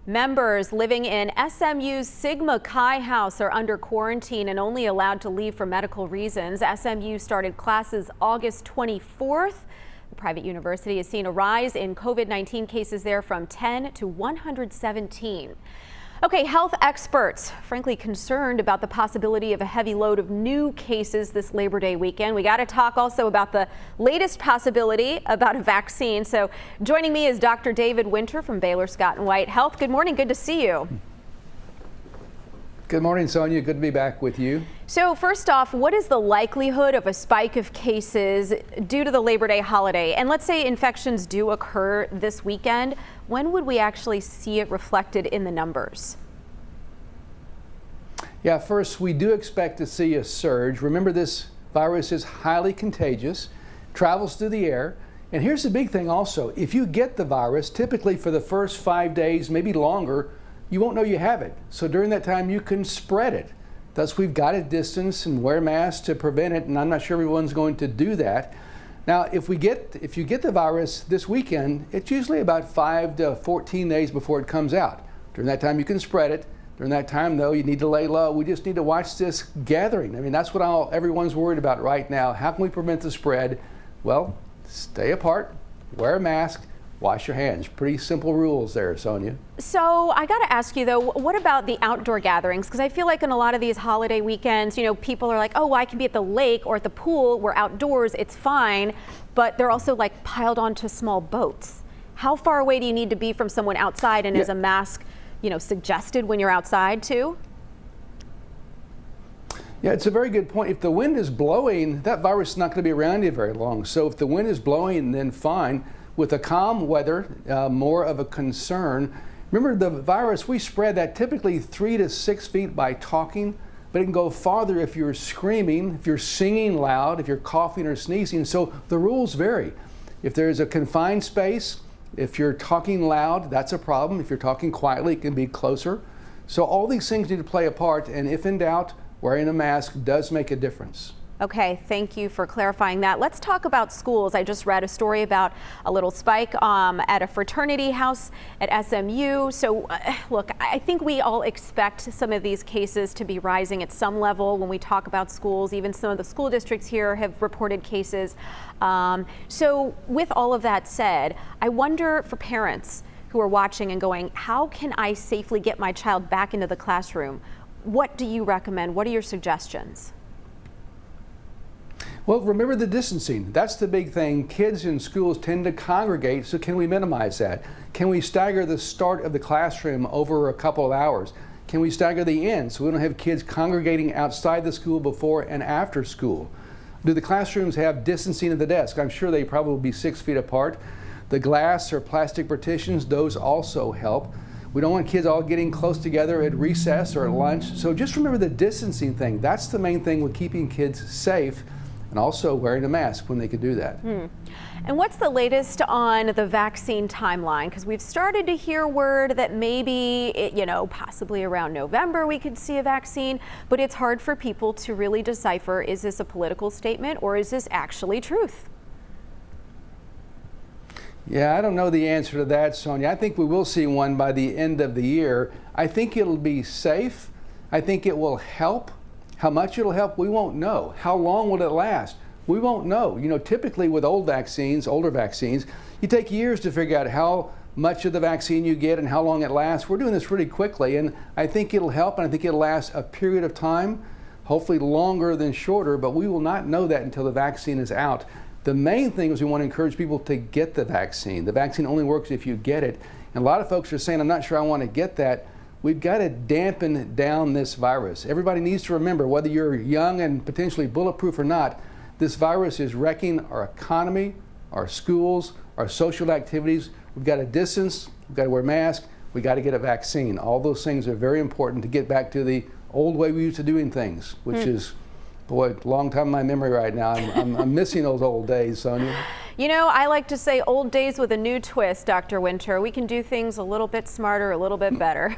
Members living in SMU's Sigma Chi house are under quarantine and only allowed to leave for medical reasons. SMU started classes August 24th. The private university has seen a rise in COVID-19 cases there from 10 to 117. Okay, health experts frankly concerned about the possibility of a heavy load of new cases this Labor Day weekend. We got to talk also about the latest possibility about a vaccine. So joining me is Dr. David Winter from Baylor Scott & White Health. Good morning. Good to see you. Good morning, Sonia. Good to be back with you. So first off, what is the likelihood of a spike of cases due to the Labor Day holiday? And let's say infections do occur this weekend. When would we actually see it reflected in the numbers? Yeah, first, we do expect to see a surge. Remember, this virus is highly contagious, travels through the air. And here's the big thing also. If you get the virus, typically for the first 5 days, maybe longer, you won't know you have it. So during that time, you can spread it. Thus, we've got to distance and wear masks to prevent it, and I'm not sure everyone's going to do that. Now, if you get the virus this weekend, it's usually about 5 to 14 days before it comes out. During that time, you can spread it. During that time, though, you need to lay low. We just need to watch this gathering. I mean, that's what everyone's worried about right now. How can we prevent the spread? Well, stay apart, wear a mask, wash your hands. Pretty simple rules there, Sonia. So I got to ask you, though, what about the outdoor gatherings? Because I feel like in a lot of these holiday weekends, people are like, oh, well, I can be at the lake or at the pool. We're outdoors. It's fine. But they're also like piled onto small boats. How far away do you need to be from someone outside? And is a mask, suggested when you're outside too? Yeah, it's a very good point. If the wind is blowing, that virus is not going to be around you very long. So if the wind is blowing, then fine. With the calm weather, more of a concern. Remember, the virus, we spread that typically 3 to 6 feet by talking, but it can go farther if you're screaming, if you're singing loud, if you're coughing or sneezing. So the rules vary. If there's a confined space, if you're talking loud, that's a problem. If you're talking quietly, it can be closer. So all these things need to play a part, and if in doubt, wearing a mask does make a difference. Okay, thank you for clarifying that. Let's talk about schools. I just read a story about a little spike at a fraternity house at SMU. So look, I think we all expect some of these cases to be rising at some level when we talk about schools. Even some of the school districts here have reported cases. So with all of that said, I wonder for parents who are watching and going, how can I safely get my child back into the classroom? What do you recommend? What are your suggestions? Well, remember the distancing. That's the big thing. Kids in schools tend to congregate, so can we minimize that? Can we stagger the start of the classroom over a couple of hours? Can we stagger the end so we don't have kids congregating outside the school before and after school? Do the classrooms have distancing at the desk? I'm sure they probably will be 6 feet apart. The glass or plastic partitions, those also help. We don't want kids all getting close together at recess or at lunch. So just remember the distancing thing. That's the main thing with keeping kids safe, and also wearing a mask when they could do that. And what's the latest on the vaccine timeline? Because we've started to hear word that maybe, possibly around November we could see a vaccine, but it's hard for people to really decipher, is this a political statement or is this actually truth? Yeah, I don't know the answer to that, Sonia. I think we will see one by the end of the year. I think it'll be safe. I think it will help. How much it'll help, we won't know. How long will it last? We won't know. Typically with older vaccines, you take years to figure out how much of the vaccine you get and how long it lasts. We're doing this really quickly, and I think it'll help, and I think it'll last a period of time, hopefully longer than shorter, but we will not know that until the vaccine is out. The main thing is we want to encourage people to get the vaccine. The vaccine only works if you get it. And a lot of folks are saying, I'm not sure I want to get that. We've got to dampen down this virus. Everybody needs to remember, whether you're young and potentially bulletproof or not, this virus is wrecking our economy, our schools, our social activities. We've got to distance, we've got to wear masks, we've got to get a vaccine. All those things are very important to get back to the old way we used to doing things, which is, boy, long time in my memory right now. I'm missing those old days, Sonia. I like to say old days with a new twist, Dr. Winter. We can do things a little bit smarter, a little bit better.